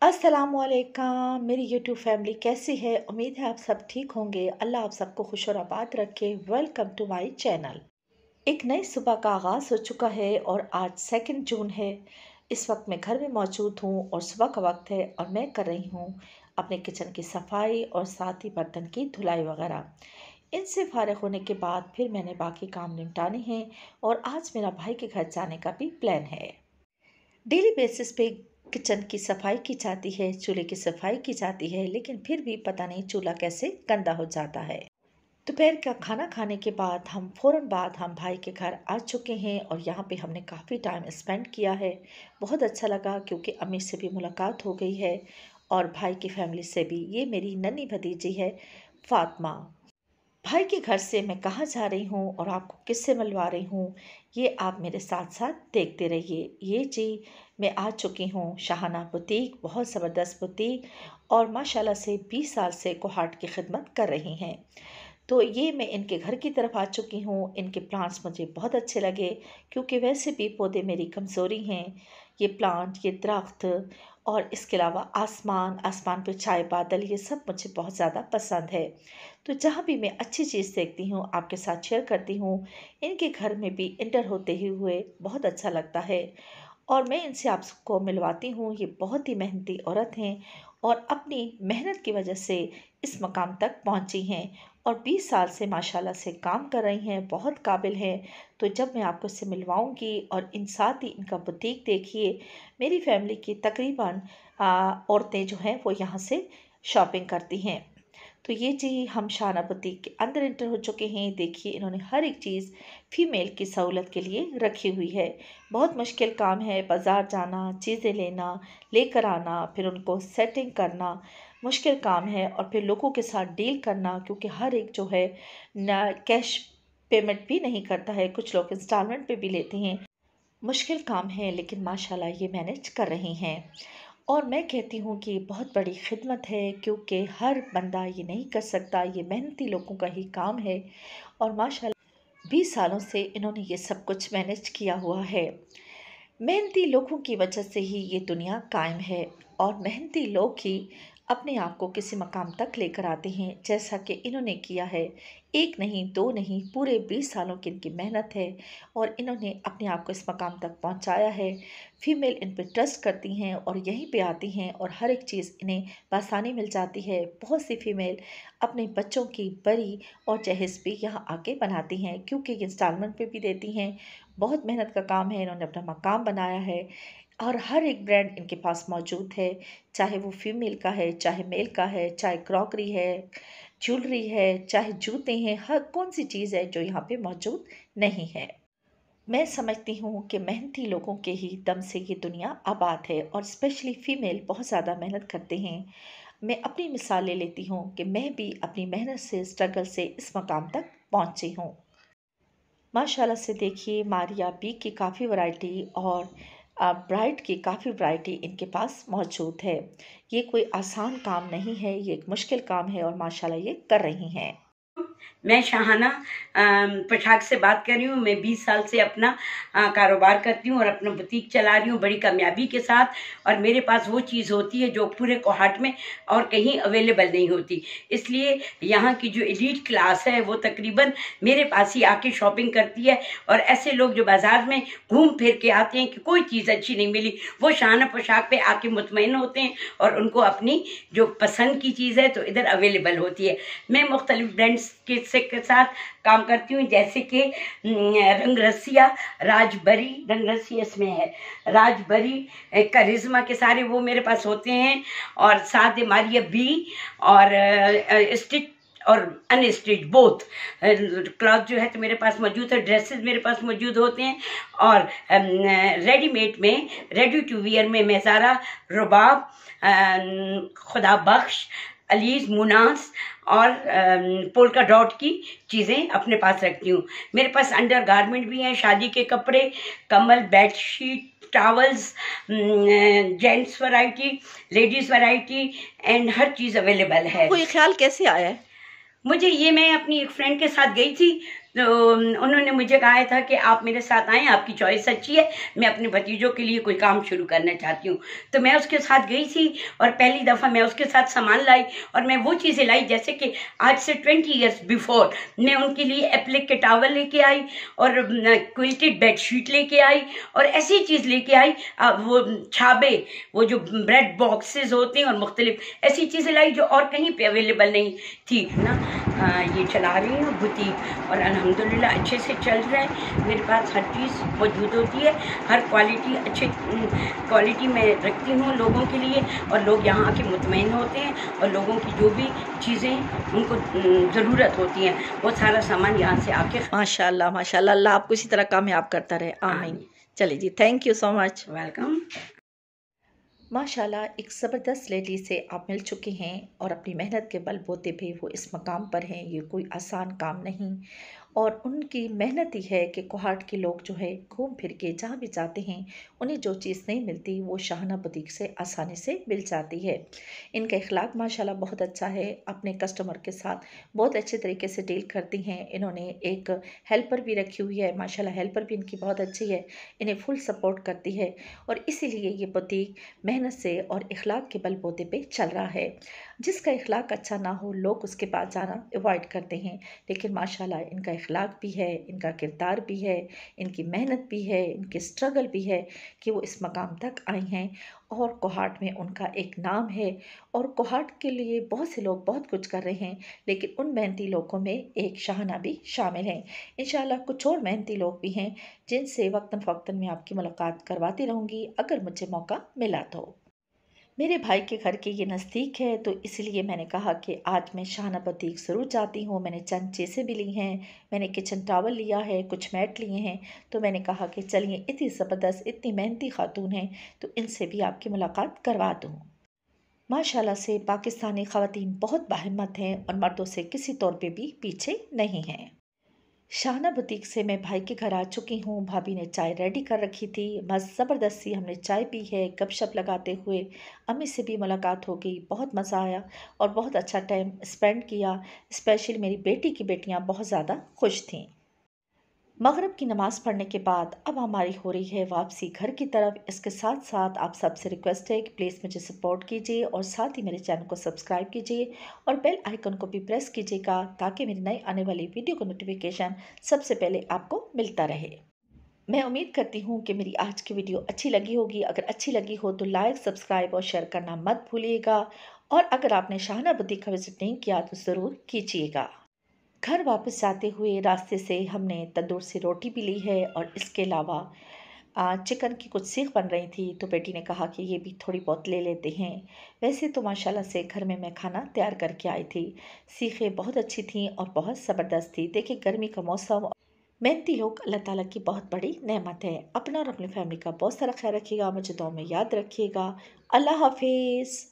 अस्सलामुअलैकुम मेरी YouTube family कैसी है। उम्मीद है आप सब ठीक होंगे। अल्लाह आप सबको खुश और आबाद रखे। Welcome to my channel. एक नई सुबह का आगाज़ हो चुका है और आज 2 जून है। इस वक्त मैं घर में मौजूद हूँ और सुबह का वक्त है और मैं कर रही हूँ अपने किचन की सफाई और साथ ही बर्तन की धुलाई वगैरह। इनसे फारिग होने के बाद फिर मैंने बाकी काम निपटाने हैं और आज मेरा भाई के घर जाने का भी प्लान है। डेली बेसिस पे किचन की सफाई की जाती है, चूल्हे की सफाई की जाती है, लेकिन फिर भी पता नहीं चूल्हा कैसे गंदा हो जाता है। दोपहर का खाना खाने के बाद हम भाई के घर आ चुके हैं और यहाँ पे हमने काफ़ी टाइम स्पेंड किया है। बहुत अच्छा लगा क्योंकि अम्मी से भी मुलाकात हो गई है और भाई की फैमिली से भी। ये मेरी नन्ही भतीजी है फातिमा। भाई के घर से मैं कहाँ जा रही हूँ और आपको किससे मिलवा रही हूँ, ये आप मेरे साथ साथ देखते रहिए। ये जी मैं आ चुकी हूँ शाहाना बुटीक, बहुत ज़बरदस्त बुटीक, और माशाल्लाह से 20 साल से कोहाट की खिदमत कर रही हैं। तो ये मैं इनके घर की तरफ आ चुकी हूँ। इनके प्लांट्स मुझे बहुत अच्छे लगे क्योंकि वैसे भी पौधे मेरी कमज़ोरी हैं। ये प्लांट, ये दरख्त और इसके अलावा आसमान पे छाए बादल, ये सब मुझे बहुत ज़्यादा पसंद है। तो जहाँ भी मैं अच्छी चीज़ देखती हूँ आपके साथ शेयर करती हूँ। इनके घर में भी इंटर होते ही हुए बहुत अच्छा लगता है और मैं इनसे आप सबको मिलवाती हूँ। ये बहुत ही मेहनती औरत हैं और अपनी मेहनत की वजह से इस मकाम तक पहुँची हैं और 20 साल से माशाल्लाह से काम कर रही हैं, बहुत काबिल हैं। तो जब मैं आपको इससे मिलवाऊंगी और इन साथ ही इनका बुटीक देखिए। मेरी फैमिली की तकरीबन औरतें जो हैं वो यहाँ से शॉपिंग करती हैं। तो ये जी हम शाहाना बुटीक के अंदर एंटर हो चुके हैं। देखिए इन्होंने हर एक चीज़ फीमेल की सहूलत के लिए रखी हुई है। बहुत मुश्किल काम है बाज़ार जाना, चीज़ें लेना, लेकर आना, फिर उनको सेटिंग करना मुश्किल काम है और फिर लोगों के साथ डील करना क्योंकि हर एक जो है ना कैश पेमेंट भी नहीं करता है, कुछ लोग इंस्टॉलमेंट पे भी लेते हैं। मुश्किल काम है लेकिन माशाल्लाह ये मैनेज कर रही हैं और मैं कहती हूँ कि बहुत बड़ी खिदमत है क्योंकि हर बंदा ये नहीं कर सकता। ये मेहनती लोगों का ही काम है और माशाल्लाह 20 सालों से इन्होंने ये सब कुछ मैनेज किया हुआ है। मेहनती लोगों की वजह से ही ये दुनिया कायम है और मेहनती लोग ही अपने आप को किसी मकाम तक लेकर आते हैं जैसा कि इन्होंने किया है। एक नहीं, दो नहीं, पूरे 20 सालों की इनकी मेहनत है और इन्होंने अपने आप को इस मकाम तक पहुंचाया है। फीमेल इन पर ट्रस्ट करती हैं और यहीं पे आती हैं और हर एक चीज़ इन्हें बआसानी मिल जाती है। बहुत सी फीमेल अपने बच्चों की बरी और जहेज़ भी यहाँ आके बनाती हैं क्योंकि ये इंस्टॉलमेंट पे भी देती हैं। बहुत मेहनत का काम है, इन्होंने अपना मकाम बनाया है और हर एक ब्रांड इनके पास मौजूद है, चाहे वो फीमेल का है, चाहे मेल का है, चाहे क्रॉकरी है, ज्वेलरी है, चाहे जूते हैं। हर कौन सी चीज़ है जो यहाँ पे मौजूद नहीं है। मैं समझती हूँ कि मेहनती लोगों के ही दम से ये दुनिया आबाद है और स्पेशली फ़ीमेल बहुत ज़्यादा मेहनत करते हैं। मैं अपनी मिसाल ले लेती हूँ कि मैं भी अपनी मेहनत से, स्ट्रगल से इस मकाम तक पहुँची हूँ। माशाल्लाह से देखिए मारिया बी की काफ़ी वैरायटी और ब्राइड की काफ़ी वैरायटी इनके पास मौजूद है। ये कोई आसान काम नहीं है, ये एक मुश्किल काम है और माशाल्लाह ये कर रही हैं। मैं शाहाना पोशाक से बात कर रही हूँ। मैं 20 साल से अपना कारोबार करती हूँ और अपना बुटीक चला रही हूँ बड़ी कामयाबी के साथ। और मेरे पास वो चीज़ होती है जो पूरे कोहाट में और कहीं अवेलेबल नहीं होती। इसलिए यहाँ की जो एलीट क्लास है वो तकरीबन मेरे पास ही आके शॉपिंग करती है। और ऐसे लोग जो बाजार में घूम फिर के आते हैं कि कोई चीज़ अच्छी नहीं मिली, वो शाहाना पोशाक पे आके मुतमईन होते हैं और उनको अपनी जो पसंद की चीज़ है तो इधर अवेलेबल होती है। मैं मुख्तलिफ ब्रांड्स के साथ काम करती हूँ, जैसे कि रंगरसिया, राजबरी, रंगरसिया इसमें है, राजबरी, करिश्मा के सारे वो मेरे पास होते हैं। और साथ मारिया बी और स्टिच और अनस्टिच बोथ क्लॉथ जो है तो मेरे पास मौजूद है। ड्रेसेस मेरे पास मौजूद होते हैं और रेडीमेड में, रेडी टू वियर में मैं ज़ारा, रुबाब, खुदा बख्श, अलीज, मुनास और पोल्का डॉट की चीज़ें अपने पास रखती हूँ। मेरे पास अंडर गारमेंट भी हैं, शादी के कपड़े, कम्बल, bedsheet, towels, gents variety, ladies variety and her cheese available है। कोई ख्याल कैसे आया है? मुझे ये, मैं अपनी एक फ्रेंड के साथ गई थी तो उन्होंने मुझे कहा था कि आप मेरे साथ आएँ, आपकी चॉइस अच्छी है, मैं अपने भतीजों के लिए कोई काम शुरू करना चाहती हूँ। तो मैं उसके साथ गई थी और पहली दफ़ा मैं उसके साथ सामान लाई और मैं वो चीज़ें लाई जैसे कि आज से 20 ईयर्स बिफोर मैं उनके लिए एप्लिक के टावल लेके आई और क्विल्टेड बेडशीट लेके आई और ऐसी चीज़ लेके आई, वो छाबे, वो जो ब्रेड बॉक्सेस होते हैं और मुख्तलिफ ऐसी चीज़ें लाई जो और कहीं पे अवेलेबल नहीं थी ना। ये चला रही हूँ बुटीक और अल्हम्दुलिल्लाह अच्छे से चल रहा है। मेरे पास हर चीज़ मौजूद होती है, हर क्वालिटी अच्छी क्वालिटी मैं रखती हूँ लोगों के लिए और लोग यहाँ आके मुतमईन होते हैं और लोगों की जो भी चीज़ें उनको ज़रूरत होती हैं वो सारा सामान यहाँ से आके। माशाल्लाह माशाल्लाह, अल्लाह आपको इसी तरह कामयाब करता रहे, आमीन। चलिए जी, thank you so much. Welcome. माशाल्लाह, एक ज़बरदस्त लेडी से आप मिल चुके हैं और अपनी मेहनत के बलबूते पे वो इस मकाम पर हैं। ये कोई आसान काम नहीं और उनकी मेहनत ही है कि कोहाट के लोग जो है घूम फिर के जहाँ भी जाते हैं उन्हें जो चीज़ नहीं मिलती वो शाहाना बुटीक से आसानी से मिल जाती है। इनका इखलाक माशाल्लाह बहुत अच्छा है, अपने कस्टमर के साथ बहुत अच्छे तरीके से डील करती हैं। इन्होंने एक हेल्पर भी रखी हुई है, माशाल्लाह हेल्पर भी इनकी बहुत अच्छी है, इन्हें फुल सपोर्ट करती है और इसीलिए ये बुटीक मेहनत से और इखलाक के बलबूते पे चल रहा है। जिसका इखलाक अच्छा ना हो लोग उसके पास जाना अवॉइड करते हैं, लेकिन माशाल्लाह इनका इखलाक भी है, इनका किरदार भी है, इनकी मेहनत भी है, इनकी स्ट्रगल भी है कि वो इस मकाम तक आई हैं और कोहाट में उनका एक नाम है और कोहाट के लिए बहुत से लोग बहुत कुछ कर रहे हैं, लेकिन उन मेहनती लोगों में एक शाहाना भी शामिल है। इंशाल्लाह कुछ और मेहनती लोग भी हैं जिनसे वक्तन फ़वक्तन मैं आपकी मुलाकात करवाती रहूँगी अगर मुझे मौका मिला तो। मेरे भाई के घर के ये नज़दीक है तो इसलिए मैंने कहा कि आज मैं शाहाना बुटीक ज़रूर जाती हूँ। मैंने चंद चीज़ें भी ली हैं, मैंने किचन टॉवल लिया है, कुछ मैट लिए हैं, तो मैंने कहा कि चलिए इतनी ज़बरदस्त इतनी मेहनती खातून हैं तो इनसे भी आपकी मुलाकात करवा दूँ। माशाल्लाह से पाकिस्तानी ख़वातीन बहुत बाहिम्मत हैं और मर्दों से किसी तौर पे भी पीछे नहीं हैं। शाहाना बुटीक से मैं भाई के घर आ चुकी हूँ। भाभी ने चाय रेडी कर रखी थी, मस्त ज़बरदस्त सी हमने चाय पी है, गपशप लगाते हुए अम्मी से भी मुलाकात हो गई, बहुत मज़ा आया और बहुत अच्छा टाइम स्पेंड किया। स्पेशली मेरी बेटी की बेटियाँ बहुत ज़्यादा खुश थीं। मगरिब की नमाज़ पढ़ने के बाद अब हमारी हो रही है वापसी घर की तरफ। इसके साथ साथ आप सबसे रिक्वेस्ट है कि प्लीज़ मुझे सपोर्ट कीजिए और साथ ही मेरे चैनल को सब्सक्राइब कीजिए और बेल आइकन को भी प्रेस कीजिएगा ताकि मेरी नई आने वाली वीडियो का नोटिफिकेशन सबसे पहले आपको मिलता रहे। मैं उम्मीद करती हूँ कि मेरी आज की वीडियो अच्छी लगी होगी। अगर अच्छी लगी हो तो लाइक, सब्सक्राइब और शेयर करना मत भूलिएगा और अगर आपने शाहाना बुटीक का विज़िट नहीं किया तो ज़रूर कीजिएगा। घर वापस जाते हुए रास्ते से हमने तंदूर से रोटी भी ली है और इसके अलावा चिकन की कुछ सीख बन रही थी तो बेटी ने कहा कि ये भी थोड़ी बहुत ले लेते हैं। वैसे तो माशाल्लाह से घर में मैं खाना तैयार करके आई थी। सीखें बहुत अच्छी थीं और बहुत ज़बरदस्त थी। देखिए गर्मी का मौसम, मेहनती लोग अल्लाह ताला की बहुत बड़ी नेमत है। अपना और अपनी फैमिली का बहुत सारा ख्याल रखिएगा, मुझे दुआ में याद रखिएगा। अल्लाह हाफिज़।